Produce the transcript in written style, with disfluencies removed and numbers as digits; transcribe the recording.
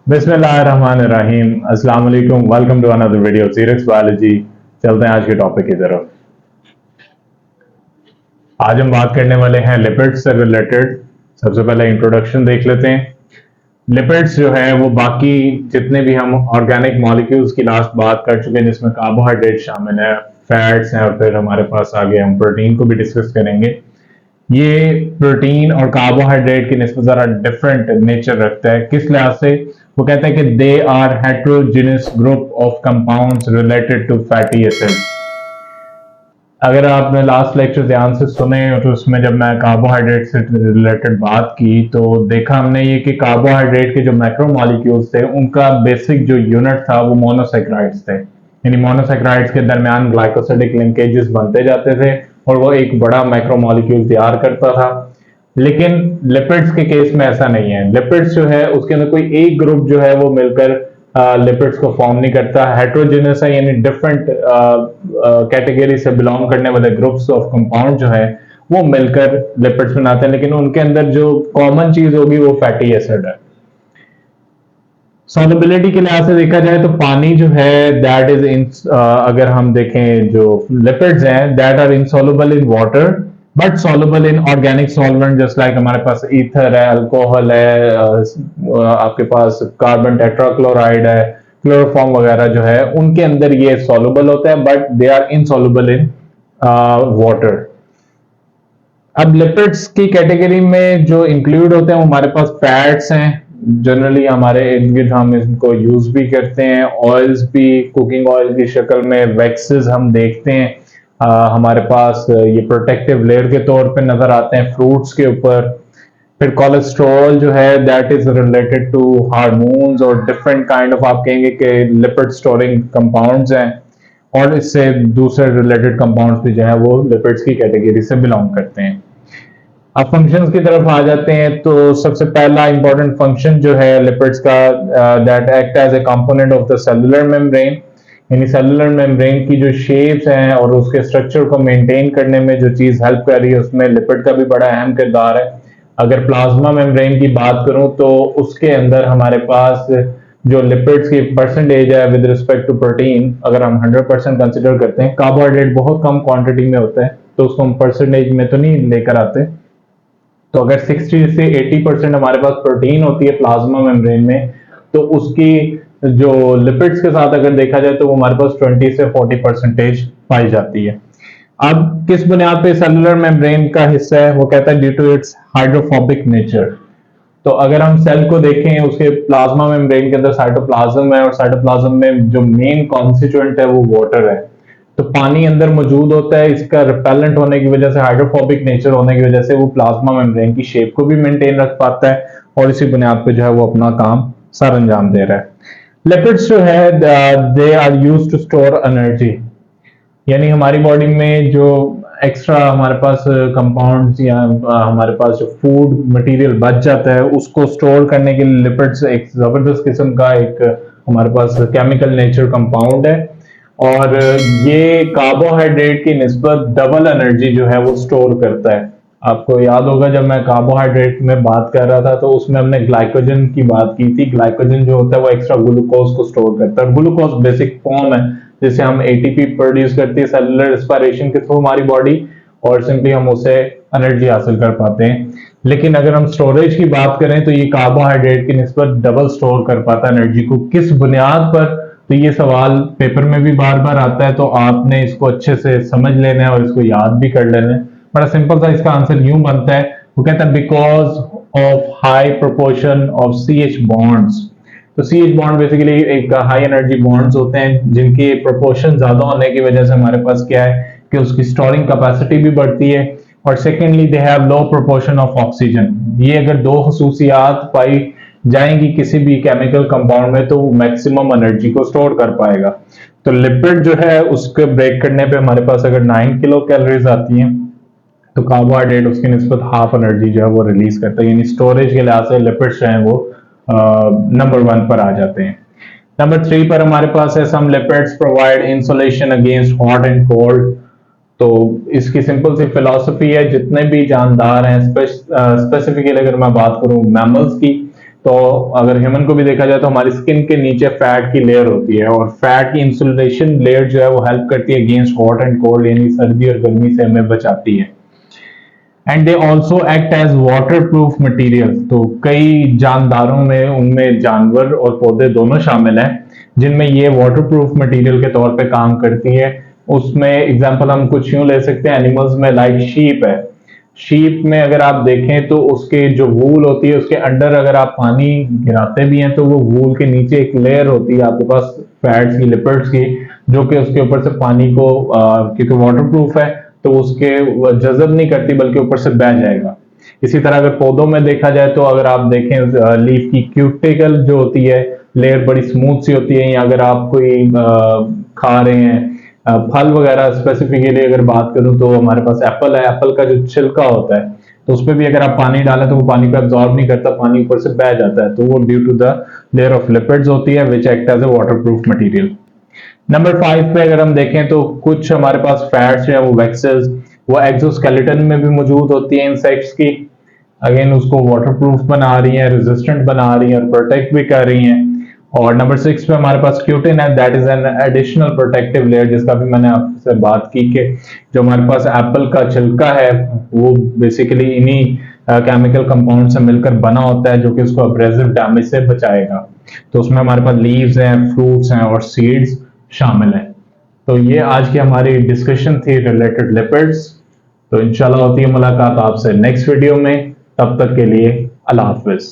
बिस्मिल्लाहिर्रहमानिर्रहीम। अस्सलाम वालेकुम। Welcome to another video serious biology. चलते हैं आज के टॉपिक की तरफ। आज हम बात करने वाले हैं लिपिड्स से रिलेटेड। सबसे पहले इंट्रोडक्शन देख लेते हैं। लिपिड्स जो है वो बाकी जितने भी हम ऑर्गेनिक मॉलिक्यूल्स की लास्ट बात कर चुके हैं, जिसमें कार्बोहाइड्रेट शामिल है, फैट्स हैं, और फिर हमारे पास आगे हम प्रोटीन को भी डिस्कस करेंगे। ये प्रोटीन और कार्बोहाइड्रेट की निस्बत जरा डिफरेंट नेचर रखता है। किस लिहाज से? वो कहता है कि they are heterogeneous group of compounds related to fatty acids. अगर आपने लास्ट लेक्चर ध्यान से सुने तो उसमें जब मैं कार्बोहाइड्रेट से रिलेटेड बात की तो देखा हमने ये कि कार्बोहाइड्रेट के जो मैक्रोमॉलिक्यूल्स थे उनका बेसिक जो यूनिट था वो मोनोसैकेराइड्स थे। यानी मोनोसैकेराइड्स के दरमियान ग्लाइकोसिडिक लिंकेजेस बनते जाते थे और वो एक बड़ा मैक्रोमॉलिक्यूल तैयार करता था। लेकिन लिपिड्स के केस में ऐसा नहीं है। लिपिड्स जो है उसके अंदर कोई एक ग्रुप जो है वो मिलकर लिपिड्स को फॉर्म नहीं करता। हेट्रोजेनस है, यानी डिफरेंट कैटेगरी से बिलोंग करने वाले ग्रुप्स ऑफ कंपाउंड जो है वो मिलकर लिपिड्स बनाते हैं, लेकिन उनके अंदर जो कॉमन चीज होगी वो फैटी एसिड है। सॉल्युबिलिटी के लिहाज से देखा जाए तो पानी जो है दैट इज इन, अगर हम देखें जो लिपिड्स हैं that are insoluble in water but soluble in organic solvent, just like हमारे पास ईथर है, अल्कोहल है, आपके पास कार्बन टेट्राक्लोराइड है, क्लोरोफॉर्म वगैरह जो है उनके अंदर ये सॉल्युबल होता है but they are insoluble in water. अब लिपिड्स की कैटेगरी में जो इंक्लूड होते हैं वो हमारे पास फैट्स हैं। जनरली हमारे इर्द गिर्द हम इनको यूज भी करते हैं। ऑयल्स भी कुकिंग ऑयल की शक्ल में, वैक्सेस हम देखते हैं। हमारे पास ये प्रोटेक्टिव लेयर के तौर पे नजर आते हैं फ्रूट्स के ऊपर। फिर कोलेस्ट्रॉल जो है that is related to hormones और डिफरेंट काइंड ऑफ, आप कहेंगे कि लिपिड स्टोरिंग कंपाउंड्स हैं, और इससे दूसरे रिलेटेड कंपाउंड्स भी जो है वो लिपिड्स की कैटेगरी से बिलोंग करते हैं। अब फंक्शंस की तरफ आ जाते हैं तो सबसे पहला इंपॉर्टेंट फंक्शन जो है लिपिड्स का, that act as a component of the cellular membrane. यानी सेलुलर मेम्ब्रेन की जो शेप्स हैं और उसके स्ट्रक्चर को मेंटेन करने में जो चीज हेल्प कर रही है उसमें लिपिड का भी बड़ा अहम किरदार है। अगर प्लाज्मा मेम्ब्रेन की बात करूं तो उसके अंदर हमारे पास जो लिपिड्स की परसेंटेज है विद रिस्पेक्ट टू प्रोटीन, अगर हम 100% कंसिडर करते हैं, कार्बोहाइड्रेट बहुत कम क्वांटिटी में होता है तो उसको हम परसेंटेज में तो नहीं लेकर आते। तो अगर 60 से 80% हमारे पास प्रोटीन होती है प्लाज्मा मेम्ब्रेन में, तो उसकी जो लिपिड्स के साथ अगर देखा जाए तो वो हमारे पास 20 से 40% पाई जाती है। अब किस बुनियाद पे सेलुलर मेम्ब्रेन का हिस्सा है? वो कहता है due to its hydrophobic nature. तो अगर हम सेल को देखें उसके प्लाज्मा मेम्ब्रेन के अंदर साइटोप्लाज्म है और साइटोप्लाज्म में जो मेन कॉन्स्टिट्यूएंट है वो वाटर है। तो पानी अंदर मौजूद होता है, इसका रिपेलेंट होने की वजह से, हाइड्रोफोबिक नेचर होने की वजह से वो प्लाज्मा मेम्ब्रेन की शेप को भी मेंटेन रख पाता है और इसी बुनियाद पे जो है वो अपना काम सर अंजाम दे रहा है। लिपिड्स जो है they are used to store energy. यानी हमारी बॉडी में जो एक्स्ट्रा हमारे पास कंपाउंड्स या हमारे पास जो फूड मटेरियल बच जाता है उसको स्टोर करने के लिए लिपिड्स एक जबरदस्त किस्म का एक हमारे पास केमिकल नेचर कंपाउंड है, और ये कार्बोहाइड्रेट की निस्बत डबल एनर्जी जो है वो स्टोर करता है। आपको याद होगा जब मैं कार्बोहाइड्रेट में बात कर रहा था तो उसमें हमने ग्लाइकोजन की बात की थी। ग्लाइकोजन जो होता है वो एक्स्ट्रा ग्लूकोज को स्टोर करता है। ग्लूकोज बेसिक फॉर्म है जिसे हम एटीपी प्रोड्यूस करती है सेलुलर रेस्पिरेशन के थ्रू हमारी बॉडी, और सिंपली हम उसे एनर्जी हासिल कर पाते हैं। लेकिन अगर हम स्टोरेज की बात करें तो ये कार्बोहाइड्रेट की निस्बत डबल स्टोर कर पाता है एनर्जी को। किस बुनियाद पर? तो ये सवाल पेपर में भी बार बार आता है, तो आपने इसको अच्छे से समझ लेना है और इसको याद भी कर लेना है। बड़ा सिंपल सा इसका आंसर यूं बनता है, वो कहता है because of high proportion of CH bonds. तो CH बॉन्ड बेसिकली एक हाई एनर्जी बॉन्ड्स होते हैं जिनके प्रोपोर्शन ज्यादा होने की वजह से हमारे पास क्या है कि उसकी स्टोरिंग कैपेसिटी भी बढ़ती है, और secondly they have low proportion of oxygen. ये अगर दो खसूसियात पाई जाएंगी किसी भी केमिकल कंपाउंड में तो मैक्सिमम एनर्जी को स्टोर कर पाएगा। तो लिपिड जो है उसके ब्रेक करने पे हमारे पास अगर 9 किलो कैलोरीज आती हैं तो कार्बोहाइड्रेट उसकी निस्बत हाफ एनर्जी जो है वो रिलीज करता है। यानी स्टोरेज के लिहाज से लिपिड्स जो है वो नंबर 1 पर आ जाते हैं। नंबर 3 पर हमारे पास है some lipids provide insulation against hot and cold. तो इसकी सिंपल सी फिलॉसफी है, जितने भी जानदार हैं, स्पेसिफिकली अगर मैं बात करूं मैमल्स की, तो अगर ह्यूमन को भी देखा जाए तो हमारी स्किन के नीचे फैट की लेयर होती है, और फैट की इंसुलेशन लेयर जो है वो हेल्प करती है अगेंस्ट हॉट एंड कोल्ड, यानी सर्दी और गर्मी से हमें बचाती है। And they also act as waterproof material. तो कई जानदारों में, उनमें जानवर और पौधे दोनों शामिल हैं, जिनमें ये वाटर प्रूफ मटीरियल के तौर पे काम करती है। उसमें एग्जांपल हम कुछ यूं ले सकते हैं एनिमल्स में, लाइक शीप है। शीप में अगर आप देखें तो उसके जो वूल होती है, उसके अंडर अगर आप पानी गिराते भी हैं तो वो वूल के नीचे एक लेयर होती है आपके पास फैट्स की, लिपिड्स की, जो कि उसके ऊपर से पानी को क्योंकि वाटर प्रूफ है तो उसके जज़ब नहीं करती बल्कि ऊपर से बह जाएगा। इसी तरह अगर पौधों में देखा जाए तो अगर आप देखें लीफ की क्यूटिकल जो होती है लेयर बड़ी स्मूथ सी होती है, या अगर आप कोई खा रहे हैं फल वगैरह, स्पेसिफिकली अगर बात करूं तो हमारे पास एप्पल है, एप्पल का जो छिलका होता है तो उस पर भी अगर आप पानी डालें तो वो पानी को एब्जॉर्ब नहीं करता, पानी ऊपर से बह जाता है, तो वो due to the layer of lipids होती है which act as a waterproof material. Number 5 पे अगर हम देखें तो कुछ हमारे पास फैट्स हैं वो वैक्सेस, वो एक्सोस्केलेटन में भी मौजूद होती है इंसेक्ट्स की, अगेन उसको वाटरप्रूफ बना रही हैं, रेजिस्टेंट बना रही हैं और प्रोटेक्ट भी कर रही हैं। और नंबर 6 पे हमारे पास क्यूटिन है, that is an additional protective layer, जिसका भी मैंने आपसे बात की कि जो हमारे पास एप्पल का छिलका है वो बेसिकली इन्हीं केमिकल कंपाउंड से मिलकर बना होता है जो कि उसको अब्रेसिव डैमेज से बचाएगा। तो उसमें हमारे पास लीव्स हैं, फ्रूट्स हैं और सीड्स शामिल हैं। तो ये आज की हमारी डिस्कशन थी रिलेटेड लिपिड्स। तो इंशाल्लाह होती है मुलाकात आपसे नेक्स्ट वीडियो में, तब तक के लिए अल्लाह हाफिज।